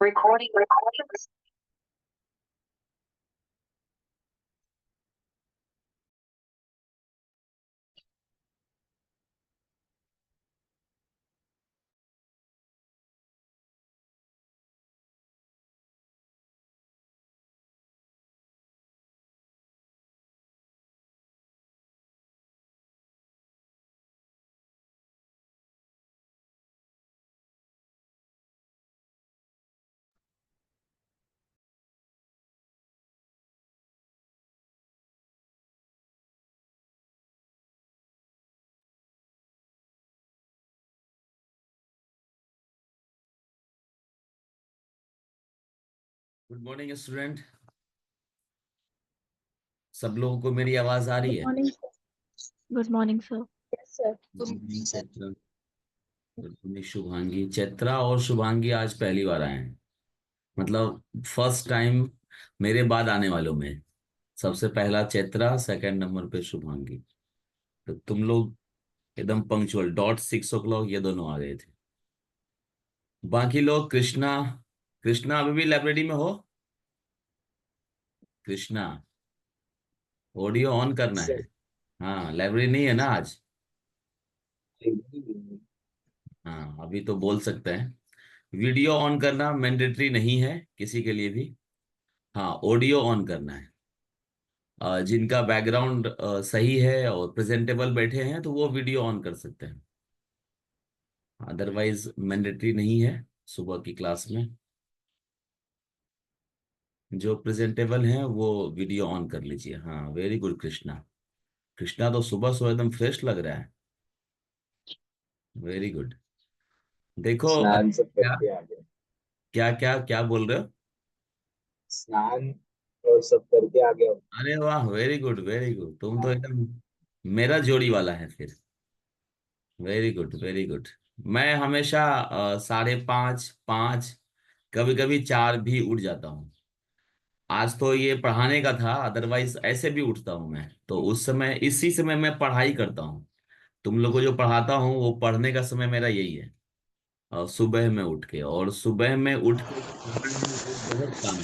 Recording. Good morning student. सब लोगों को मेरी आवाज आ रही Good है? morning, sir. Good morning, sir. Yes, sir. Good morning Chaitra, good morning Shubhangi. Chaitra और शुभांगी आज पहली बार आए हैं, मतलब फर्स्ट टाइम मेरे बाद आने वालों में। सबसे पहला चैत्रा, सेकंड नंबर पे शुभांगी। तो तुम लोग एकदम पंक्चुअल डॉट 6 o'clock ये दोनों आ गए थे। बाकी लोग, कृष्णा, कृष्णा अभी भी लाइब्रेरी में हो? कृष्णा, ऑडियो ऑन करना है। हाँ, लाइब्रेरी नहीं है ना आज? हाँ, अभी तो बोल सकते हैं। वीडियो ऑन करना मैंडेटरी नहीं है किसी के लिए भी। हाँ, ऑडियो ऑन करना है। जिनका बैकग्राउंड सही है और प्रेजेंटेबल बैठे हैं तो वो वीडियो ऑन कर सकते हैं, अदरवाइज मैंडेटरी नहीं है सुबह की क्लास में। जो प्रेजेंटेबल हैं वो वीडियो ऑन कर लीजिए। हाँ, वेरी गुड कृष्णा। कृष्णा तो सुबह सुबह एकदम फ्रेश लग रहा है। Very good. देखो स्नान सब क्या करके आ गया। क्या क्या क्या बोल रहे हो? स्नान और सब करके आ गया हूँ। अरे वाह, वेरी गुड वेरी गुड। तुम तो हाँ। एकदम मेरा जोड़ी वाला है फिर। Very good very good. मैं हमेशा 5:30, 5, कभी कभी 4 भी उठ जाता हूँ। आज तो ये पढ़ाने का था, अदरवाइज ऐसे भी उठता हूँ मैं। तो उस समय, इसी समय मैं पढ़ाई करता हूँ। तुम लोग को जो पढ़ाता हूँ वो पढ़ने का समय मेरा यही है। सुबह में उठ के, और सुबह में उठ के पढ़ना है वो बहुत काम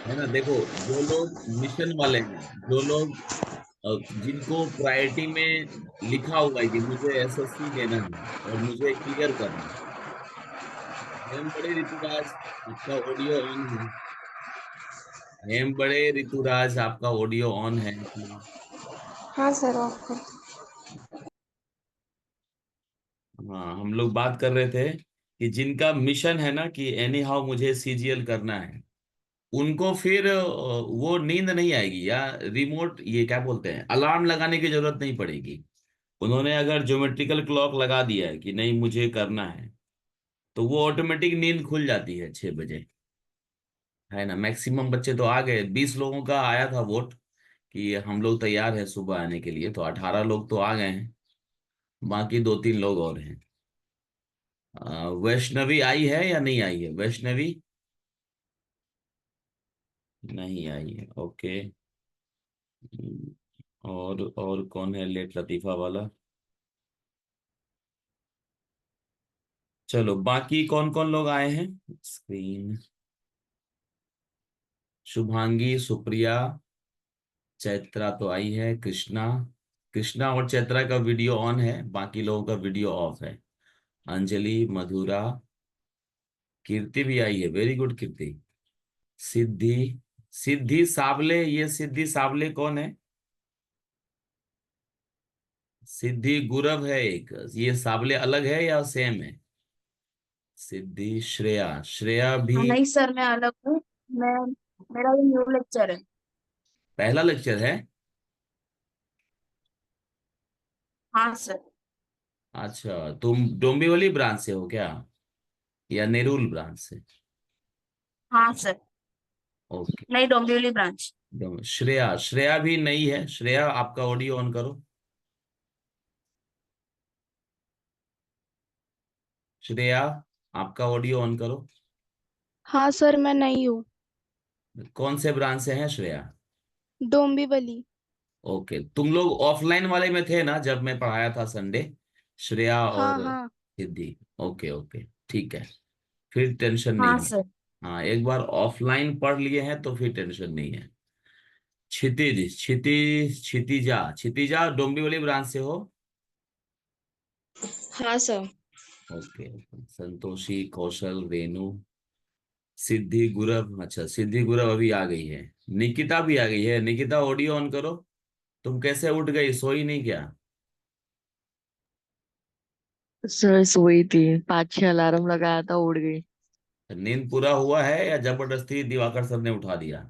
है ना। देखो, जो लोग मिशन वाले हैं, जो लोग जिनको प्रायोरिटी में लिखा हुआ है कि मुझे एसएससी देना है और मुझे क्लियर करना है। हेम बड़े ऋतुराज, आपका ऑडियो ऑन है। हेम बड़े ऋतुराज, आपका ऑडियो ऑन है। हाँ सर, आपका। हाँ, हम लोग बात कर रहे थे कि जिनका मिशन है ना कि एनी हाउ मुझे सीजीएल करना है, उनको फिर वो नींद नहीं आएगी, या रिमोट, ये क्या बोलते हैं, अलार्म लगाने की जरूरत नहीं पड़ेगी। उन्होंने अगर ज्योमेट्रिकल क्लॉक लगा दिया है कि नहीं मुझे करना है, तो वो ऑटोमेटिक नींद खुल जाती है 6 बजे। है ना। मैक्सिमम बच्चे तो आ गए, 20 लोगों का आया था वोट कि हम लोग तैयार है सुबह आने के लिए, तो 18 लोग तो आ गए हैं। बाकी 2-3 लोग और हैं। वैष्णवी आई है या नहीं आई है? वैष्णवी नहीं आई है, ओके। और कौन है लेट लतीफा वाला? चलो, बाकी कौन कौन लोग आए हैं स्क्रीन? शुभांगी, सुप्रिया, चैत्रा तो आई है, कृष्णा। कृष्णा और चैत्रा का वीडियो ऑन है, बाकी लोगों का वीडियो ऑफ है। अंजलि, मधुरा, कीर्ति भी आई है, वेरी गुड कीर्ति। सिद्धि, सिद्धि साबले, ये सिद्धि साबले कौन है? सिद्धि गुरव है एक, ये साबले अलग है या सेम है? सिद्धि, श्रेया, श्रेया भी। हाँ नहीं सर, मैं अलग हूँ। मैं मेरा ये न्यू लेक्चर है। पहला लेक्चर है? हाँ सर। अच्छा, तुम डोंबिवली ब्रांच से हो क्या, या नेरुल ब्रांच से? हाँ सर। ओके। नहीं, डोंबिवली ब्रांच। श्रेया, श्रेया भी नहीं है। श्रेया, आपका ऑडियो ऑन करो। श्रेया, आपका ऑडियो ऑन करो। हाँ सर, मैं नहीं हूँ। कौन से ब्रांच से हैं श्रेया? डोंबिवली। ओके, तुम लोग ऑफलाइन वाले में थे ना जब मैं पढ़ाया था संडे, श्रेया हाँ और हाँ। सिद्धि? ओके ओके, ठीक है। फिर टेंशन नहीं हाँ है। सर। हाँ, एक बार ऑफलाइन पढ़ लिए हैं तो फिर टेंशन नहीं है। क्षितिज, क्षितिजा डोंबिवली ब्रांच से हो? हाँ सर। ओके। संतोषी, कौशल, रेणु, सिद्धि, गुरव। अच्छा, सिद्धि गुरव अभी आ गई है। निकिता भी आ गई है। निकिता, ऑडियो ऑन करो। तुम कैसे उठ गई, सोई नहीं क्या? सर सोई थी, 5-6 अलार्म लगाया था, उड़ गई। नींद पूरा हुआ है या जबरदस्ती दिवाकर सर ने उठा दिया?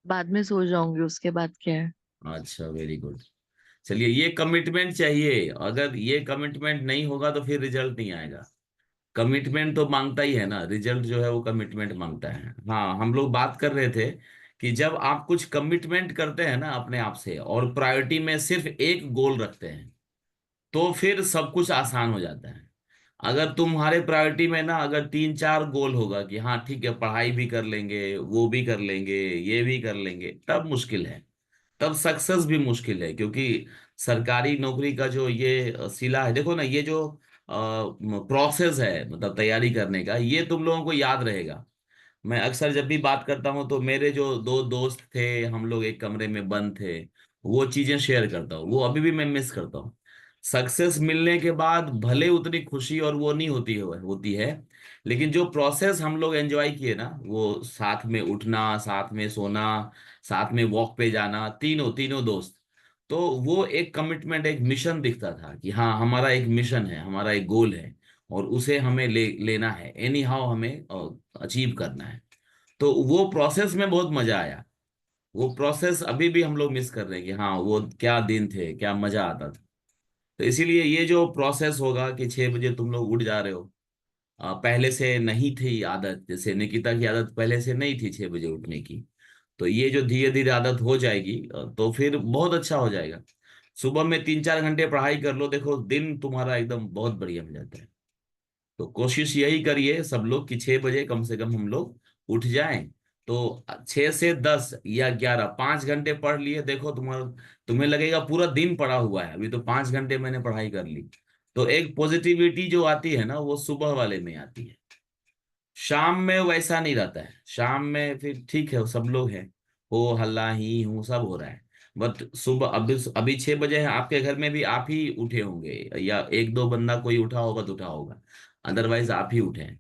बाद में सो जाऊंगी, उसके बाद क्या है। अच्छा, वेरी गुड। चलिए, ये कमिटमेंट चाहिए। अगर ये कमिटमेंट नहीं होगा तो फिर रिजल्ट नहीं आएगा। कमिटमेंट तो मांगता ही है ना, रिजल्ट जो है वो कमिटमेंट मांगता है। हाँ, हम लोग बात कर रहे थे कि जब आप कुछ कमिटमेंट करते हैं ना अपने आप से, और प्रायोरिटी में सिर्फ एक गोल रखते हैं, तो फिर सब कुछ आसान हो जाता है। अगर तुम्हारे प्रायोरिटी में ना अगर 3-4 गोल होगा कि हाँ ठीक है, पढ़ाई भी कर लेंगे, वो भी कर लेंगे, ये भी कर लेंगे, तब मुश्किल है। तब सक्सेस भी मुश्किल है, क्योंकि सरकारी नौकरी का जो ये सिला है, देखो ना, ये जो प्रोसेस है मतलब तैयारी करने का, ये तुम लोगों को याद रहेगा। मैं अक्सर जब भी बात करता हूँ तो मेरे जो दो दोस्त थे, हम लोग एक कमरे में बंद थे, वो चीजें शेयर करता हूँ, वो अभी भी मैं मिस करता हूँ। सक्सेस मिलने के बाद भले उतनी खुशी और वो नहीं होती है, लेकिन जो प्रोसेस हम लोग एंजॉय किए ना, वो साथ में उठना, साथ में सोना, साथ में वॉक पे जाना, तीनों तीनों दोस्त, तो वो एक कमिटमेंट, एक मिशन दिखता था कि हाँ, हमारा एक मिशन है, हमारा एक गोल है, और उसे हमें लेना है, एनी हाउ हमें अचीव करना है। तो वो प्रोसेस में बहुत मजा आया। वो प्रोसेस अभी भी हम लोग मिस कर रहे हैं कि हाँ, वो क्या दिन थे, क्या मजा आता था। तो इसीलिए ये जो प्रोसेस होगा कि 6 बजे तुम लोग उठ जा रहे हो, पहले से नहीं थी आदत, जैसे निकिता की आदत पहले से नहीं थी 6 बजे उठने की, तो ये जो धीरे धीरे आदत हो जाएगी तो फिर बहुत अच्छा हो जाएगा। सुबह में 3-4 घंटे पढ़ाई कर लो, देखो दिन तुम्हारा एकदम बहुत बढ़िया हो जाता है। तो कोशिश यही करिए सब लोग कि 6 बजे कम से कम हम लोग उठ जाएं। तो 6 से 10 या 11, 5 घंटे पढ़ लिए, देखो तुम्हारा, तुम्हें लगेगा पूरा दिन पढ़ा हुआ है, अभी तो 5 घंटे मैंने पढ़ाई कर ली। तो एक पॉजिटिविटी जो आती है ना, वो सुबह वाले में आती है। शाम में वैसा नहीं रहता है। शाम में फिर ठीक है, सब लोग हैं, हो हल्ला ही हूँ सब हो रहा है। बट सुबह, अभी अभी 6 बजे है, आपके घर में भी आप ही उठे होंगे, या एक दो बंदा कोई उठा होगा तो उठा होगा, अदरवाइज आप ही उठे हैं।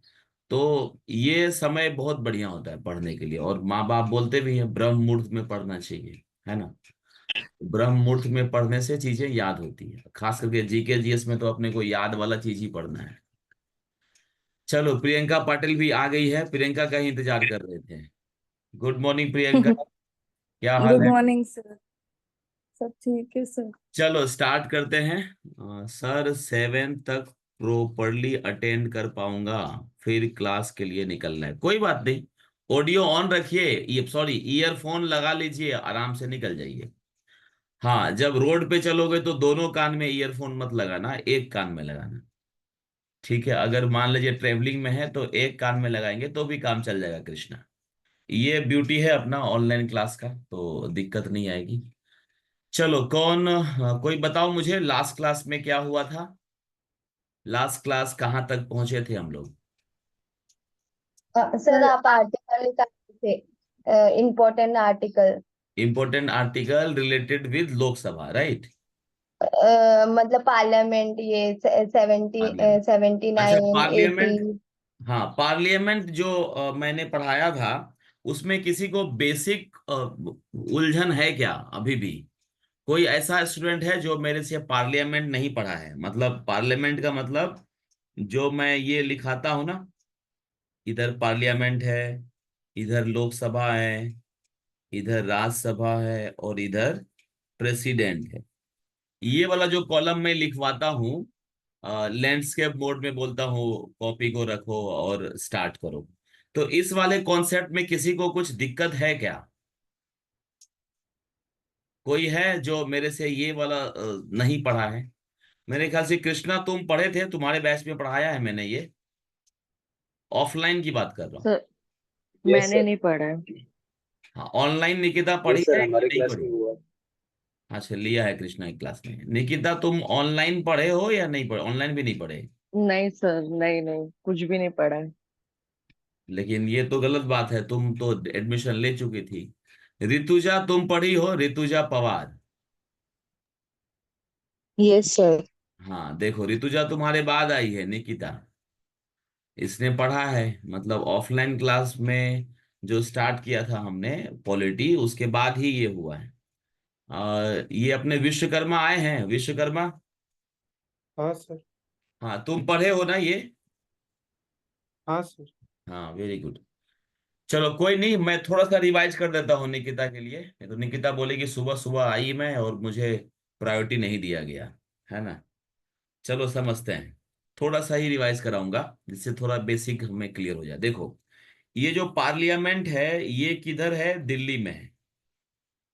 तो ये समय बहुत बढ़िया होता है पढ़ने के लिए, और माँ बाप बोलते भी हैं ब्रह्म मुहूर्त में पढ़ना चाहिए, है ना। ब्रह्म मुहूर्त में पढ़ने से चीजें याद होती है, खास करके जीके जीएस में तो अपने को याद वाला चीज ही पढ़ना है। चलो, प्रियंका पाटिल भी आ गई है, प्रियंका का ही इंतजार कर रहे थे। गुड मॉर्निंग प्रियंका, क्या हाल गुड है? Morning sir. सब ठीक है सर। चलो स्टार्ट करते हैं। सर, 7 तक प्रॉपरली अटेंड कर पाऊंगा, फिर क्लास के लिए निकलना है। कोई बात नहीं, ऑडियो ऑन रखिए, ये सॉरी ईयरफोन लगा लीजिए, आराम से निकल जाइए। हाँ, जब रोड पे चलोगे तो दोनों कान में ईयरफोन मत लगाना, एक कान में लगाना। ठीक है, अगर मान लीजिए ट्रेवलिंग में है तो एक कान में लगाएंगे तो भी काम चल जाएगा कृष्णा। ये ब्यूटी है अपना ऑनलाइन क्लास का, तो दिक्कत नहीं आएगी। चलो, कोई बताओ मुझे, लास्ट क्लास में क्या हुआ था? लास्ट क्लास कहाँ तक पहुंचे थे हम लोग? सर सर आप आर्टिकल निकाले थे, important article. Important article related with Lok Sabha, right? मतलब पार्लियामेंट, ये 70, पार्लियामेंट। अच्छा, 79, 80। पार्लियामेंट। हाँ, पार्लियामेंट जो मैंने पढ़ाया था, उसमें किसी को बेसिक उलझन है क्या अभी भी? कोई ऐसा स्टूडेंट है जो मेरे से पार्लियामेंट नहीं पढ़ा है? मतलब पार्लियामेंट का मतलब, जो मैं ये लिखाता हूं ना, इधर पार्लियामेंट है, इधर लोकसभा है, इधर राज्यसभा है, और इधर प्रेसिडेंट है। ये वाला जो कॉलम में लिखवाता हूँ, लैंडस्केप मोड में बोलता हूँ कॉपी को रखो और स्टार्ट करो। तो इस वाले कॉन्सेप्ट में किसी को कुछ दिक्कत है क्या? कोई है जो मेरे से ये वाला नहीं पढ़ा है? मेरे ख्याल से कृष्णा तुम पढ़े थे, तुम्हारे बैच में पढ़ाया है मैंने ये। ऑफलाइन की बात कर रहा हूँ। सर यस मैंने सर। नहीं पढ़ा है। हाँ, ऑनलाइन निकिता पढ़ी यस सर, है कि हमारे नहीं क्लास पढ़ी? में हुआ। अच्छा, लिया है कृष्णा की क्लास में। निकिता, तुम ऑनलाइन पढ़े हो या नहीं पढ़े? ऑनलाइन भी नहीं पढ़े? नहीं सर, नहीं नहीं, कुछ भी नहीं पढ़ा है। लेकिन ये तो गलत बात है, तुम तो एडमिशन ले चुकी थी। ऋतुजा तुम पढ़ी हो, ऋतुजा पवार? Yes sir. हाँ देखो, ऋतुजा तुम्हारे बाद आई है निकिता। इसने पढ़ा है, मतलब ऑफलाइन क्लास में जो स्टार्ट किया था हमने पॉलिटी, उसके बाद ही ये हुआ है। ये अपने विश्वकर्मा आए हैं, विश्वकर्मा। हाँ सर। हाँ तुम पढ़े हो ना ये? हाँ सर। हाँ वेरी गुड। चलो कोई नहीं, मैं थोड़ा सा रिवाइज कर देता हूँ निकिता के लिए, नहीं तो निकिता बोलेगी सुबह सुबह आई मैं और मुझे प्रायोरिटी नहीं दिया गया, है ना। चलो समझते हैं। थोड़ा सा ही रिवाइज कराऊंगा जिससे थोड़ा बेसिक हमें क्लियर हो जाए। देखो, ये जो पार्लियामेंट है ये किधर है? दिल्ली में है।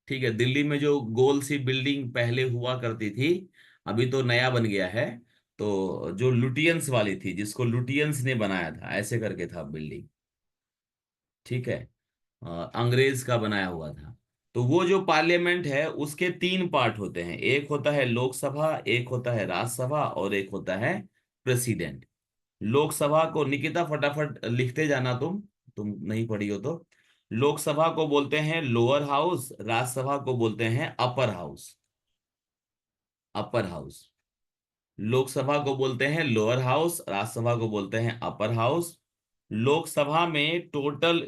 ठीक है, दिल्ली में जो गोल सी बिल्डिंग पहले हुआ करती थी, अभी तो नया बन गया है। तो जो लुटियंस वाली थी, जिसको लुटियंस ने बनाया था, ऐसे करके था बिल्डिंग। ठीक है, अंग्रेज का बनाया हुआ था। तो वो जो पार्लियामेंट है उसके तीन पार्ट होते हैं, एक होता है लोकसभा, एक होता है राज्यसभा, और एक होता है प्रेसिडेंट। लोकसभा को निकिता फटाफट लिखते जाना, तुम नहीं पढ़ी हो तो। लोकसभा को बोलते हैं लोअर हाउस, राज्यसभा को बोलते हैं upper house. Upper house. Lok Sabha को बोलते हैं लोअर हाउस, राज्यसभा को बोलते हैं अपर हाउस। लोकसभा में टोटल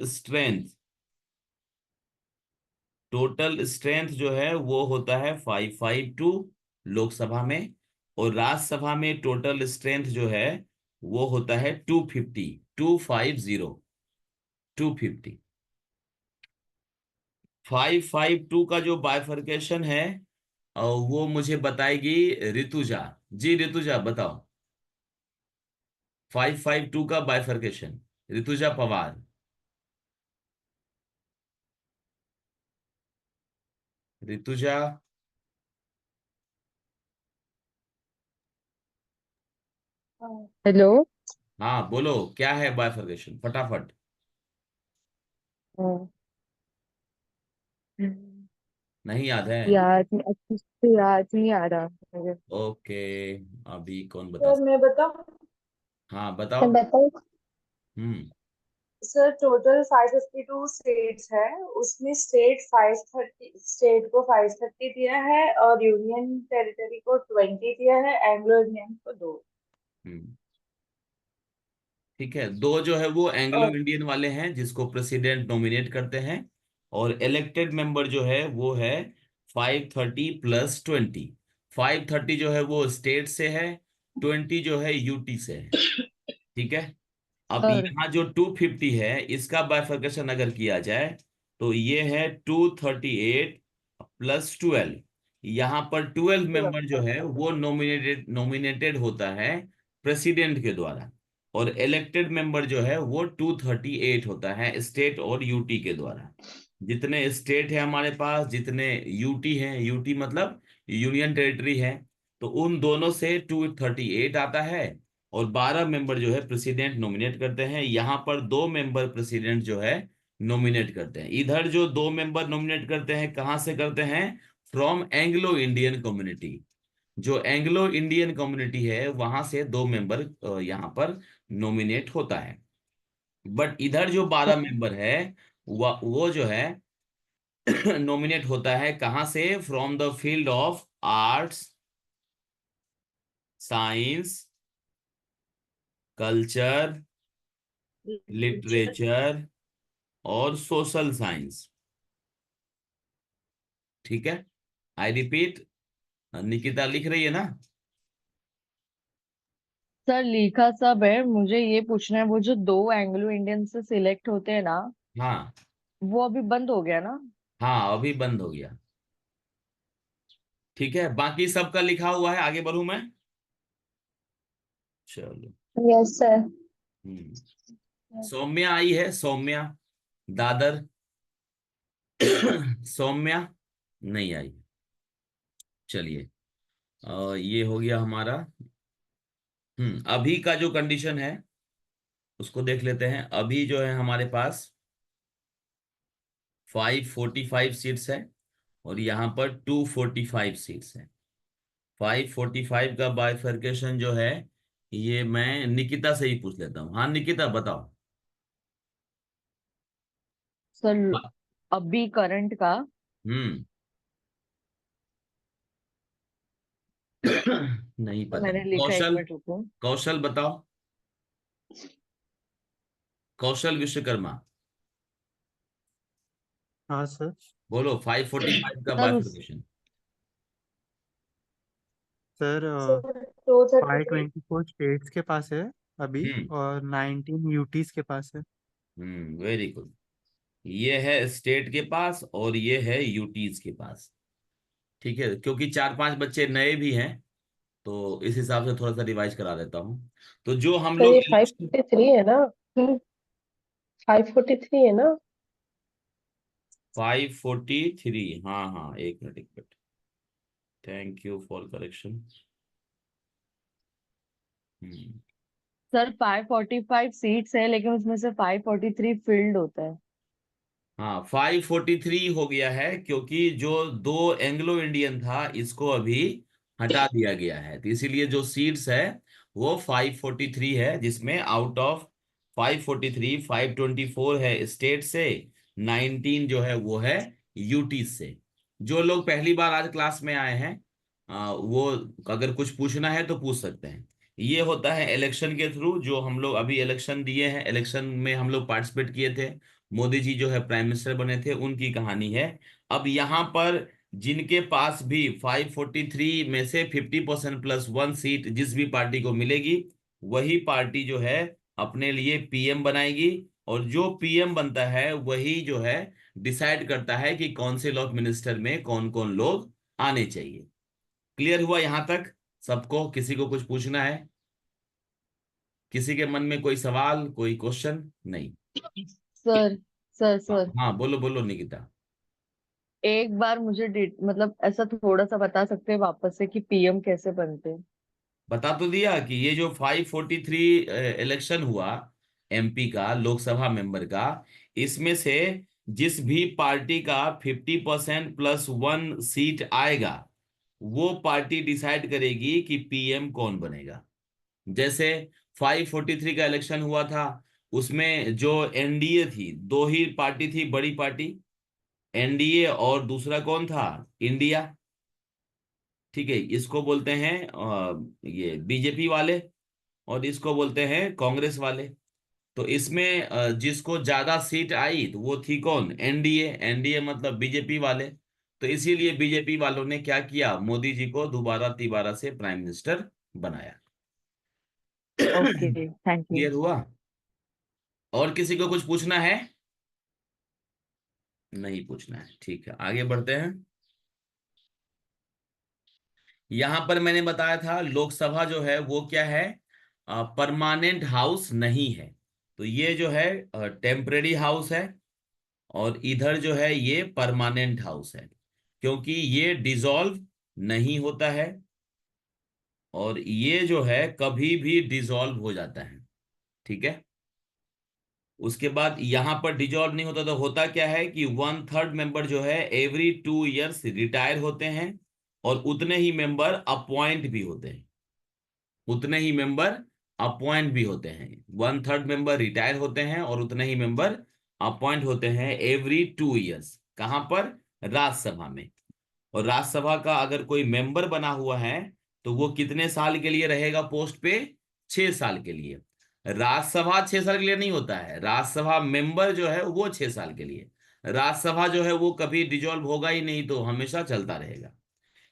स्ट्रेंथ जो है वो होता है 552 लोकसभा में। और राज्यसभा में टोटल स्ट्रेंथ जो है वो होता है 250, 250। 552 का जो बाइफर्केशन है वो मुझे बताएगी ऋतुजा। जी ऋतुजा बताओ, 552 का बाइफर्केशन, ऋतुजा पवार। ऋतुजा। हेलो। हाँ बोलो, क्या है बाइफर्केशन फटाफट। नहीं याद है? याद नहीं, अच्छे से याद नहीं आ रहा मुझे। ओके, अभी कौन बता सर सकता? मैं बताऊं? हाँ मैं बताओ। बताऊँ? हम्म। सर टोटल 552 स्टेट्स है। उसमें स्टेट को 530 दिया है और यूनियन टेरिटरी को 20 दिया है, एंग्लो इंडियन को 2। हम्म। ठीक है, दो जो है वो एंग्लो और इंडियन वाले हैं जिसको प्रेसिडेंट नॉमिनेट करते हैं। और इलेक्टेड मेंबर जो है वो है 530 प्लस 20। 530 जो है वो स्टेट से है, 20 जो है यूटी से है। ठीक है। अब सर, यहाँ जो 250 है इसका बाइफर्केशन अगर किया जाए तो ये है 238 प्लस 12। यहाँ पर 12 मेंबर जो है वो नॉमिनेटेड होता है प्रेसिडेंट के द्वारा। और इलेक्टेड मेंबर जो है वो 238 होता है स्टेट और यूटी के द्वारा। जितने स्टेट है हमारे पास, जितने यूटी है, यूटी मतलब यूनियन टेरिटरी है, तो उन दोनों से 238 आता है। और 12 मेंबर जो है प्रेसिडेंट नॉमिनेट करते हैं। यहाँ पर दो मेंबर प्रेसिडेंट जो है नॉमिनेट करते हैं। इधर जो दो मेंबर नॉमिनेट करते हैं कहाँ से करते हैं? From Anglo Indian community. जो एंग्लो इंडियन कम्युनिटी है वहां से दो मेंबर यहाँ पर नॉमिनेट होता है। बट इधर जो 12 मेंबर है वो जो है नॉमिनेट होता है कहाँ से? From the field of arts, science, culture, literature और सोशल साइंस। ठीक है, आई रिपीट, निकिता लिख रही है ना? सर लिखा सब है, मुझे ये पूछना है, वो जो दो एंग्लो इंडियन से सिलेक्ट होते हैं ना, हाँ। वो अभी बंद हो गया ना? हाँ अभी बंद हो गया। ठीक है, बाकी सबका लिखा हुआ है, आगे बढ़ूं मैं? चलो। Yes sir. सौम्या आई है, सौम्या दादर। सौम्या नहीं आई। चलिए, ये हो गया हमारा। अभी का जो कंडीशन है उसको देख लेते हैं। अभी जो है हमारे पास 545 सीट्स है और यहाँ पर 245 सीट्स है। 545 का बाइफर्केशन जो है ये मैं निकिता से ही पूछ लेता हूँ। हाँ निकिता बताओ। सर अभी करंट का हम्म। नहीं पता। मैंने लिखा, एक कौशल, मिनट रुको। कौशल बताओ। कौशल विश्वकर्मा, हाँ सर। बोलो 545 का सर उस बाइफर्केशन। Sir sir 233। 524 स्टेट्स के पास है अभी, हम्म। और 19 यूटीज के पास है। Very good. ये है स्टेट के पास और ये है यूटीज के पास। ठीक है, क्योंकि 4-5 बच्चे नए भी हैं तो इस हिसाब से थोड़ा सा रिवाइज करा देता हूँ। तो जो हम सर लोग ये 543 है ना? 543 है ना? 543, हाँ हाँ, एक मिनट एक minute, thank you for correction. Hmm. Sir 545 seats है, लेकिन उसमें से 543 फील्ड होता है। हाँ 543 हो गया है क्योंकि जो दो एंग्लो इंडियन था इसको अभी हटा दिया गया है, तो इसीलिए जो सीट्स है वो 543 है, जिसमें आउट ऑफ 543 524 है स्टेट से, 19 जो है वो है यूटी से। जो लोग पहली बार आज क्लास में आए हैं वो अगर कुछ पूछना है तो पूछ सकते हैं। ये होता है इलेक्शन के थ्रू, जो हम लोग अभी इलेक्शन दिए हैं, इलेक्शन में हम लोग पार्टिसिपेट किए थे, मोदी जी जो है प्राइम मिनिस्टर बने थे, उनकी कहानी है। अब यहाँ पर जिनके पास भी 543 में से 50% प्लस 1 सीट जिस भी पार्टी को मिलेगी, वही पार्टी जो है अपने लिए पीएम बनाएगी, और जो पीएम बनता है वही जो है डिसाइड करता है कि काउंसिल ऑफ मिनिस्टर में कौन कौन लोग आने चाहिए। क्लियर हुआ यहाँ तक सबको? किसी को कुछ पूछना है? किसी के मन में कोई सवाल, कोई क्वेश्चन? नहीं। सर सर हाँ सर हाँ, बोलो बोलो निकिता। एक बार मुझे मतलब ऐसा थोड़ा सा बता सकते हैं वापस से कि पीएम कैसे बनते हैं? बता तो दिया कि ये जो 543 इलेक्शन हुआ एमपी का लोकसभा मेंबर का, इसमें से जिस भी पार्टी का 50% प्लस 1 सीट आएगा वो पार्टी डिसाइड करेगी कि पीएम कौन बनेगा। जैसे 543 का इलेक्शन हुआ था, उसमें जो एनडीए थी, दो ही पार्टी थी बड़ी पार्टी, एनडीए और दूसरा कौन था? इंडिया। ठीक है, इसको बोलते हैं ये बीजेपी वाले, और इसको बोलते हैं कांग्रेस वाले। तो इसमें जिसको ज्यादा सीट आई तो वो थी कौन? एनडीए। एनडीए मतलब बीजेपी वाले। तो इसीलिए बीजेपी वालों ने क्या किया, मोदी जी को दोबारा तिबारा से प्राइम मिनिस्टर बनाया। Okay, thank you. क्लियर हुआ? और किसी को कुछ पूछना है? नहीं पूछना है, ठीक है, आगे बढ़ते हैं। यहां पर मैंने बताया था लोकसभा जो है वो क्या है, परमानेंट हाउस नहीं है। तो ये जो है टेम्परेरी हाउस है, और इधर जो है ये परमानेंट हाउस है, क्योंकि ये डिसॉल्व नहीं होता है, और ये जो है कभी भी डिसॉल्व हो जाता है। ठीक है, उसके बाद यहां पर डिसॉल्व नहीं होता तो होता क्या है कि 1/3 मेंबर जो है एवरी 2 इयर्स रिटायर होते हैं, और उतने ही मेंबर अपॉइंट भी होते हैं। उतने ही मेंबर अपॉइंट भी होते हैं। 1/3 मेंबर रिटायर होते हैं और उतने ही मेंबर अपॉइंट होते हैं एवरी 2 इयर्स। कहां पर? राज्यसभा में। और राज्यसभा का अगर कोई मेंबर बना हुआ है तो वो कितने साल के लिए रहेगा पोस्ट पे? 6 साल के लिए। राज्यसभा 6 साल के लिए नहीं होता है, राज्यसभा मेंबर जो है वो 6 साल के लिए। राज्यसभा जो है वो कभी डिजोल्व होगा ही नहीं, तो हमेशा चलता रहेगा।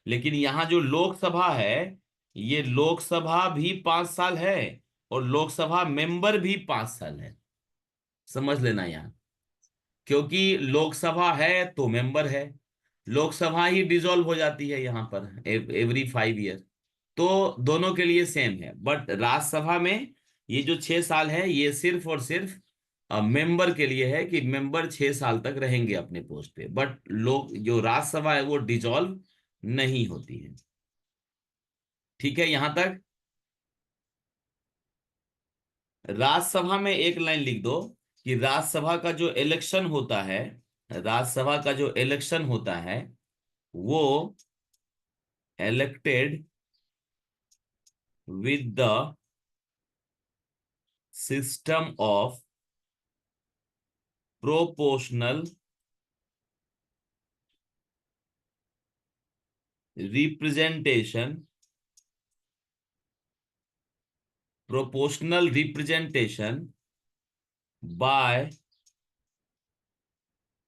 लेकिन यहाँ जो लोकसभा है, ये लोकसभा भी 5 साल है, और लोकसभा मेंबर भी 5 साल है। समझ लेना यहाँ, क्योंकि लोकसभा है तो मेंबर है। लोकसभा ही डिसॉल्व हो जाती है यहाँ पर एवरी 5 ईयर। तो दोनों के लिए सेम है, बट राज्यसभा में ये जो 6 साल है ये सिर्फ और सिर्फ मेंबर के लिए है, कि मेंबर 6 साल तक रहेंगे अपने पोस्ट पे, बट लोग जो राज्यसभा है वो डिसॉल्व नहीं होती है। ठीक है यहां तक? राज्यसभा में एक लाइन लिख दो कि राज्यसभा का जो इलेक्शन होता है, राज्यसभा का जो इलेक्शन होता है वो elected with the system of proportional representation by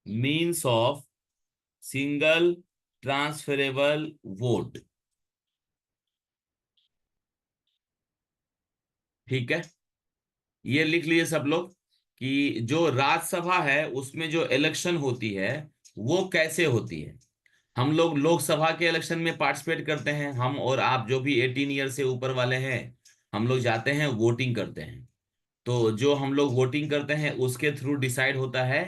means of single transferable vote। ठीक है, ये लिख लिए सब लोग कि जो राज्यसभा है उसमें जो इलेक्शन होती है वो कैसे होती है। हम लोग लोकसभा के इलेक्शन में पार्टिसिपेट करते हैं, हम और आप जो भी 18 ईयर से ऊपर वाले हैं, हम लोग जाते हैं वोटिंग करते हैं। तो जो हम लोग वोटिंग करते हैं उसके थ्रू डिसाइड होता है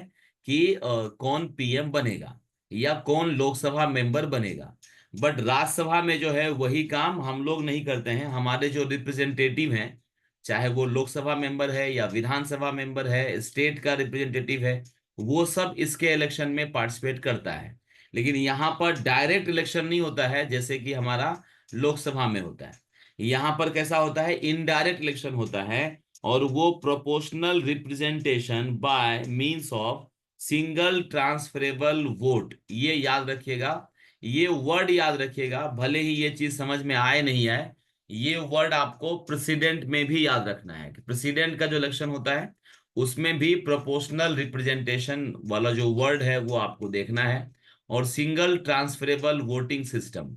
कि कौन पीएम बनेगा या कौन लोकसभा मेंबर बनेगा। बट राज्यसभा में जो है वही काम हम लोग नहीं करते हैं, हमारे जो रिप्रेजेंटेटिव हैं, चाहे वो लोकसभा मेंबर है या विधानसभा मेंबर है, स्टेट का रिप्रेजेंटेटिव है, वो सब इसके इलेक्शन में पार्टिसिपेट करता है। लेकिन यहाँ पर डायरेक्ट इलेक्शन नहीं होता है जैसे कि हमारा लोकसभा में होता है। यहाँ पर कैसा होता है, इनडायरेक्ट इलेक्शन होता है, और वो proportional representation by means of single transferable vote. ये याद रखिएगा, ये वर्ड याद रखिएगा, भले ही ये चीज समझ में आए नहीं आए, ये वर्ड आपको प्रेसिडेंट में भी याद रखना है कि प्रेसिडेंट का जो इलेक्शन होता है उसमें भी प्रोपोर्शनल रिप्रेजेंटेशन वाला जो वर्ड है वो आपको देखना है, और सिंगल ट्रांसफरेबल वोटिंग सिस्टम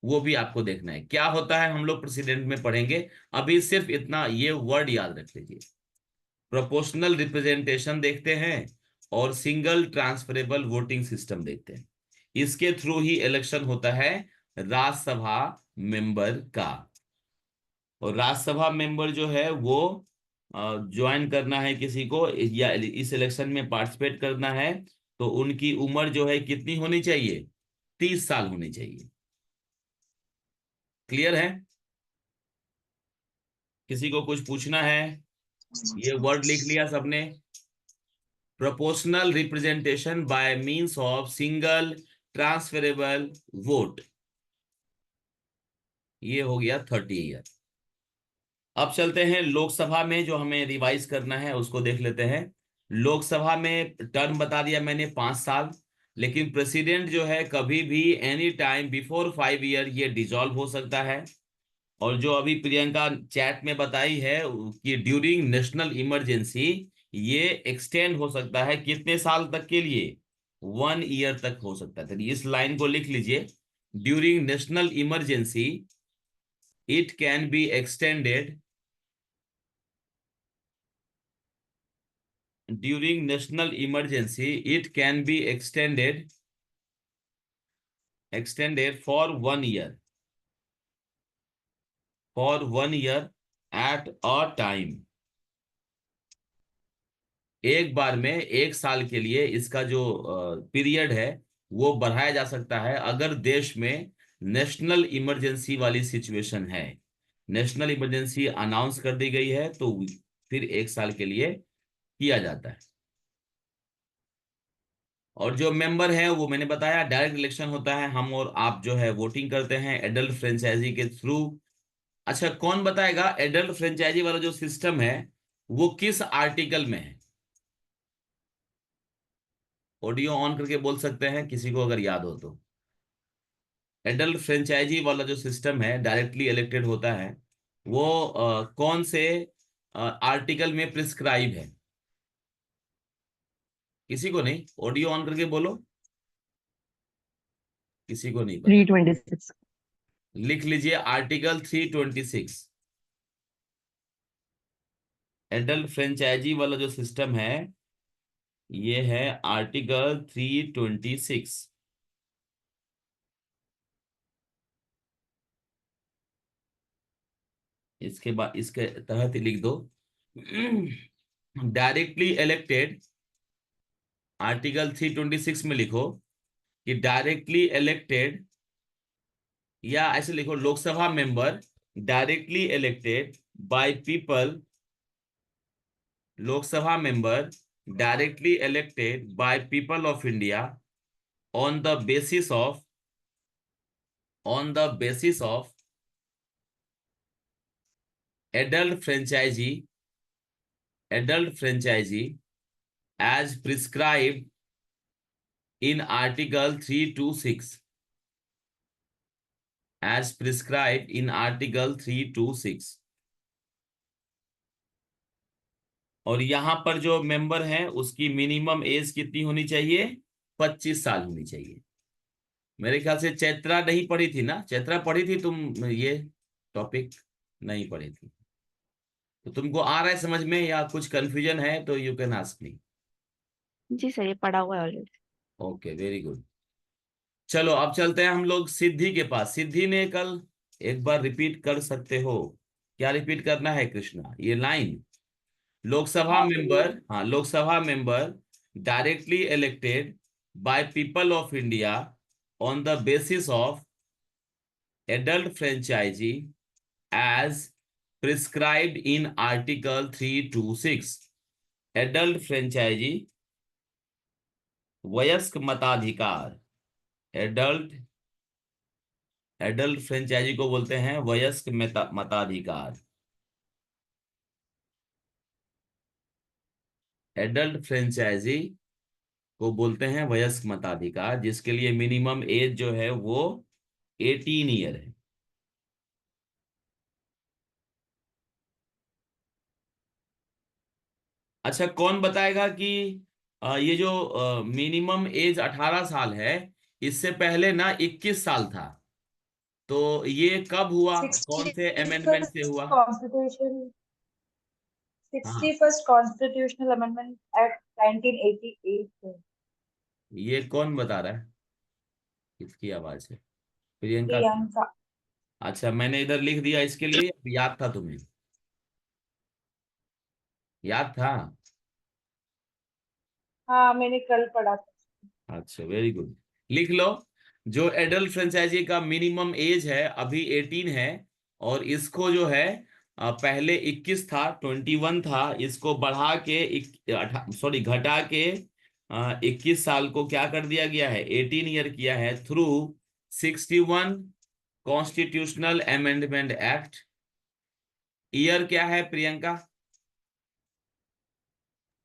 वो भी आपको देखना है। क्या होता है हम लोग प्रेसिडेंट में पढ़ेंगे, अभी सिर्फ इतना ये वर्ड याद रख लीजिए। प्रोपोर्शनल रिप्रेजेंटेशन देखते हैं और सिंगल ट्रांसफरेबल वोटिंग सिस्टम देखते हैं। इसके थ्रू ही इलेक्शन होता है राज्यसभा मेंबर का। और राज्यसभा मेंबर जो है वो ज्वाइन करना है किसी को या इस इलेक्शन में पार्टिसिपेट करना है, तो उनकी उम्र जो है कितनी होनी चाहिए, 30 साल होनी चाहिए। क्लियर है? किसी को कुछ पूछना है? ये वर्ड लिख लिया सबने, proportional representation by means of single transferable vote. ये हो गया 30 ईयर। अब चलते हैं लोकसभा में, जो हमें रिवाइज करना है उसको देख लेते हैं। लोकसभा में टर्म बता दिया मैंने 5 साल, लेकिन प्रेसिडेंट जो है कभी भी एनी टाइम बिफोर 5 ईयर ये डिसॉल्व हो सकता है। और जो अभी प्रियंका चैट में बताई है कि ड्यूरिंग नेशनल इमरजेंसी ये एक्सटेंड हो सकता है कितने साल तक के लिए, 1 ईयर तक हो सकता है। तो इस लाइन को लिख लीजिए, during national emergency it can be extended, during national emergency it can be extended for 1 year at a time। एक बार में 1 साल के लिए इसका जो पीरियड है वो बढ़ाया जा सकता है अगर देश में नेशनल इमरजेंसी वाली सिचुएशन है। नेशनल इमरजेंसी अनाउंस कर दी गई है तो फिर 1 साल के लिए किया जाता है। और जो मेंबर है वो मैंने बताया डायरेक्ट इलेक्शन होता है, हम और आप जो है वोटिंग करते हैं एडल्ट फ्रेंचाइजी के थ्रू। अच्छा, कौन बताएगा एडल्ट फ्रेंचाइजी वाला जो सिस्टम है वो किस आर्टिकल में है? ऑडियो ऑन करके बोल सकते हैं किसी को अगर याद हो तो। एडल्ट फ्रेंचाइजी वाला जो सिस्टम है डायरेक्टली इलेक्टेड होता है वो कौन से आर्टिकल में प्रिस्क्राइब है? किसी को नहीं, ऑडियो ऑन करके बोलो। किसी को नहीं पता? 326। लिख लीजिए आर्टिकल 326। एडल्ट फ्रेंचाइजी वाला जो सिस्टम है ये है आर्टिकल 326। इसके बाद इसके तहत ही लिख दो डायरेक्टली इलेक्टेड। आर्टिकल 326 में लिखो कि डायरेक्टली इलेक्टेड, या ऐसे लिखो Lok Sabha member directly elected by people, Lok Sabha member directly elected by people of India on the basis of adult franchisee adult franchisee as prescribed in Article 326, as prescribed in Article 326। और यहां पर जो मेंबर है उसकी minimum age कितनी होनी चाहिए? 25 साल होनी चाहिए। मेरे ख्याल से चैत्रा नहीं पढ़ी थी ना? चैत्रा पढ़ी थी तुम ये टॉपिक? नहीं पढ़ी थी। तो तुमको आ रहा है समझ में या कुछ कंफ्यूजन है तो यू कैन आस्क मी। जी सर, ये पढ़ा हुआ है ऑलरेडी। Okay, very good. चलो अब चलते हैं हम लोग सिद्धि के पास। सिद्धि ने कल एक बार रिपीट कर सकते हो? क्या रिपीट करना है कृष्णा? ये लाइन, लोकसभा मेंबर, हाँ, Lok Sabha member directly elected by people of India on the basis of adult franchisee as prescribed in article 326। Adult franchisee, वयस्क मताधिकार। एडल्ट एडल्ट फ्रेंचाइजी को बोलते हैं वयस्क मताधिकार। एडल्ट फ्रेंचाइजी को बोलते हैं वयस्क मताधिकार, जिसके लिए मिनिमम एज जो है वो 18 ईयर है। अच्छा, कौन बताएगा कि ये जो मिनिमम एज 18 साल है, इससे पहले ना 21 साल था, तो ये कब हुआ? कौन से अमेंडमेंट से 61st हुआ? कॉन्स्टिट्यूशन हाँ, 61st कॉन्स्टिट्यूशनल अमेंडमेंट एक्ट 1988 से। ये कौन बता रहा है? किसकी आवाज है? प्रियंका की? प्रियंका। अच्छा, मैंने इधर लिख दिया इसके लिए, याद था तुम्हें? याद था? हाँ, मैंने कल पढ़ा था। अच्छा, वेरी गुड। लिख लो, जो एडल्ट फ्रेंचाइजी का मिनिमम एज है अभी 18 है, और इसको जो है पहले 21 था, 21 था, इसको बढ़ा के सॉरी घटा के 21 साल को क्या कर दिया गया है? 18 ईयर किया है through 61 constitutional amendment act. Year क्या है प्रियंका?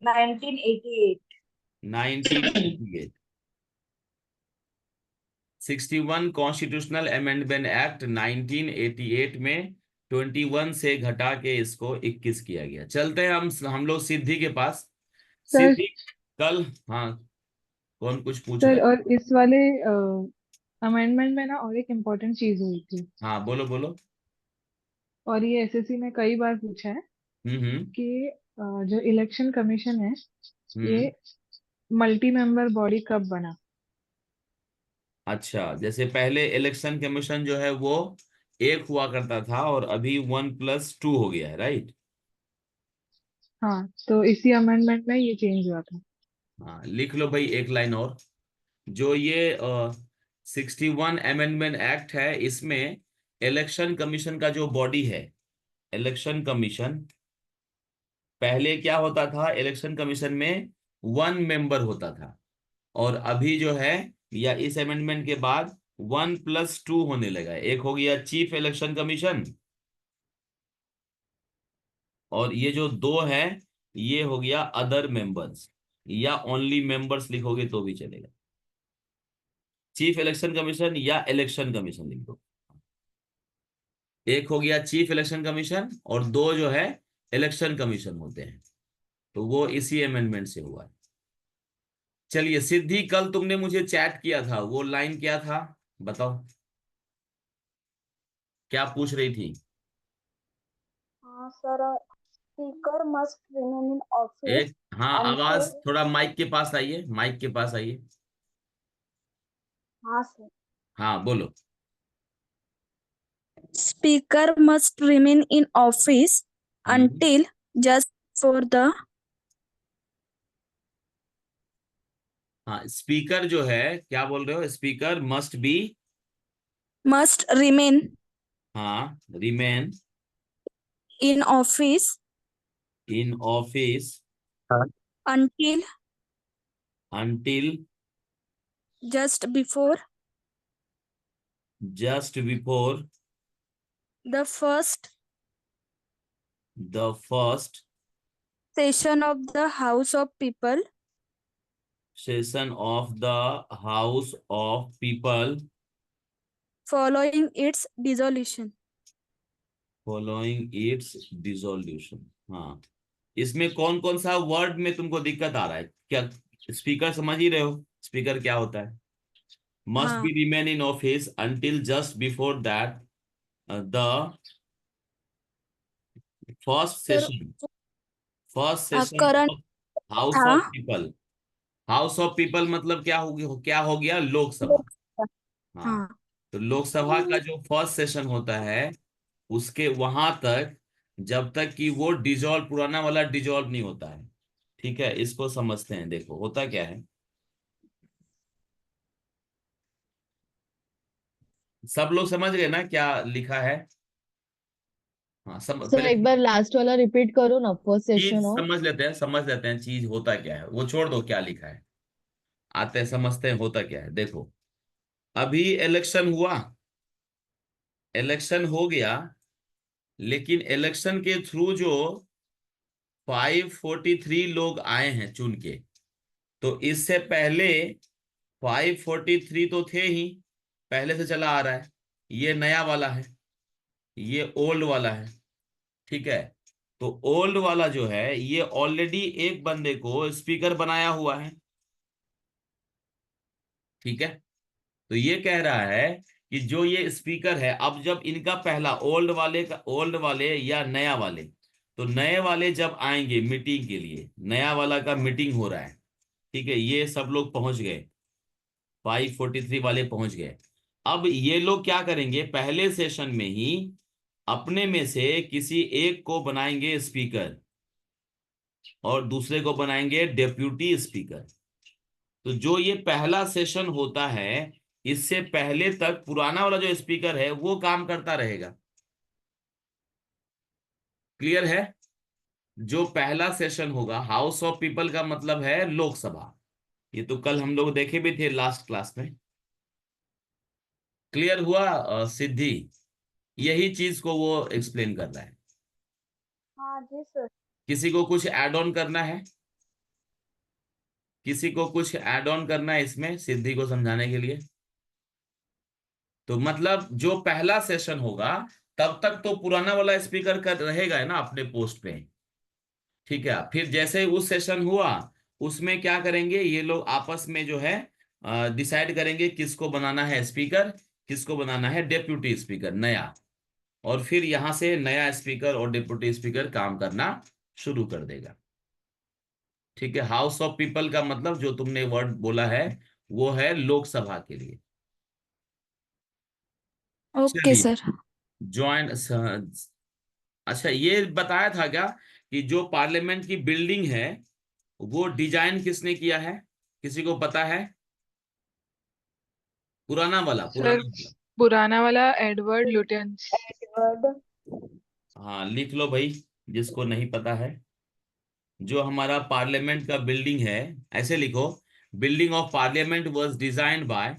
1988। 1988। 61 कॉन्स्टिट्यूशनल अमेंडमेंट एक्ट 1988 में 21 से घटा के इसको 21 किया गया। चलते हैं हम लोग सिद्धि के पास। सर। सिद्धि कल, हाँ, कौन कुछ पूछ रहा सर, है? और इस वाले अमेंडमेंट में ना और एक इम्पोर्टेंट चीज हुई थी, हाँ, बोलो बोलो। और ये एसएससी में कई बार पूछा है हम्म। कि जो इलेक्शन कमीशन है हम्म। ये मल्टी मेंबर बॉडी कब बना। अच्छा, जैसे पहले इलेक्शन कमीशन जो है वो एक हुआ करता था और अभी 1+2 हो गया है, राइट? हाँ, तो इसी अमेंडमेंट में ये चेंज हुआ था। हाँ, लिख लो भाई एक लाइन और। जो ये 61 अमेंडमेंट एक्ट है, इसमें इलेक्शन कमीशन का जो बॉडी है, इलेक्शन कमीशन, पहले क्या होता था? इलेक्शन कमीशन में 1 मेंबर होता था, और अभी जो है, या इस अमेंडमेंट के बाद 1+2 होने लगा है। एक हो गया चीफ इलेक्शन कमीशन, और ये जो दो है ये हो गया अदर मेंबर्स, या ओनली मेंबर्स लिखोगे तो भी चलेगा। चीफ इलेक्शन कमीशन या इलेक्शन कमीशन लिख दो। एक हो गया चीफ इलेक्शन कमीशन और दो जो है इलेक्शन कमीशन होते हैं, तो वो इसी अमेंडमेंट से हुआ है। चलिए सिद्धि, कल तुमने मुझे चैट किया था, वो लाइन क्या था बताओ? क्या पूछ रही थी? हाँ sir, speaker must remain in office एक, हाँ, until। आवाज थोड़ा माइक के पास आइए, माइक के पास आइए। हाँ सर। हाँ, बोलो। Speaker must remain in office hmm. until just for the हाँ, स्पीकर जो है, क्या बोल रहे हो? Speaker must be, must remain हाँ, remain in office in office until until just before just before the first the first session of the House of People session of the house of people following its dissolution. Following it's dissolution. हाँ, इसमें कौन कौन सा word में तुमको दिक्कत आ रहा है? क्या स्पीकर समझ ही रहे हो स्पीकर क्या होता है? मस्ट हाँ be remain in office until just before that the first sir session first session current of house था of people. House of people मतलब क्या हो गया? लोकसभा। हाँ, हाँ तो लोकसभा का जो फर्स्ट सेशन होता है उसके वहां तक, जब तक कि वो डिजॉल्व, पुराना वाला डिजॉल्व नहीं होता है। ठीक है, इसको समझते हैं। देखो होता क्या है, सब लोग समझ गए ना क्या लिखा है? हाँ, सर पहले एक बार लास्ट वाला रिपीट करो ना, फर्स्ट चीज सेशन ऑफ। समझ लेते हैं चीज होता क्या है, वो छोड़ दो क्या लिखा है, आते हैं समझते हैं होता क्या है। देखो, अभी इलेक्शन हुआ, इलेक्शन हो गया, लेकिन इलेक्शन के थ्रू जो 543 लोग आए हैं चुन के, तो इससे पहले 543 तो थे ही, पहले से चला आ रहा है। ये नया वाला है, ये ओल्ड वाला है। ठीक है, तो ओल्ड वाला जो है ये ऑलरेडी एक बंदे को स्पीकर बनाया हुआ है। ठीक है, तो ये कह रहा है कि जो ये स्पीकर है, अब जब इनका पहला ओल्ड वाले या नया वाले, तो नए वाले जब आएंगे मीटिंग के लिए, नया वाला का मीटिंग हो रहा है। ठीक है, ये सब लोग पहुंच गए, 543 वाले पहुंच गए। अब ये लोग क्या करेंगे, पहले सेशन में ही अपने में से किसी एक को बनाएंगे स्पीकर और दूसरे को बनाएंगे डेप्यूटी स्पीकर। तो जो ये पहला सेशन होता है, इससे पहले तक पुराना वाला जो स्पीकर है वो काम करता रहेगा। क्लियर है? जो पहला सेशन होगा, हाउस ऑफ पीपल का मतलब है लोकसभा। ये तो कल हम लोग देखे भी थे लास्ट क्लास में। क्लियर हुआ सिद्धि? यही चीज को वो एक्सप्लेन कर रहा है। हाँ जी सर। किसी को कुछ ऐड ऑन करना है? किसी को कुछ ऐड ऑन करना है इसमें सिद्धि को समझाने के लिए? तो मतलब जो पहला सेशन होगा तब तक तो पुराना वाला स्पीकर कर रहेगा है ना अपने पोस्ट पे। ठीक है, फिर जैसे ही उस सेशन हुआ, उसमें क्या करेंगे ये लोग आपस में जो है डिसाइड करेंगे किसको बनाना है स्पीकर, किसको बनाना है डेप्यूटी स्पीकर नया, और फिर यहां से नया स्पीकर और डिप्टी स्पीकर काम करना शुरू कर देगा। ठीक है, हाउस ऑफ पीपल का मतलब जो तुमने वर्ड बोला है वो है लोकसभा के लिए। ओके चलिए, सर। ज्वाइंट। अच्छा, ये बताया था क्या कि जो पार्लियामेंट की बिल्डिंग है वो डिजाइन किसने किया है? किसी को पता है? सर पुराना वाला। पुराना वाला एडवर्ड लुटियंस। एडवर्ड। हाँ, लिख लो भाई जिसको नहीं पता है। जो हमारा पार्लियामेंट का बिल्डिंग है, ऐसे लिखो, building of parliament was designed bye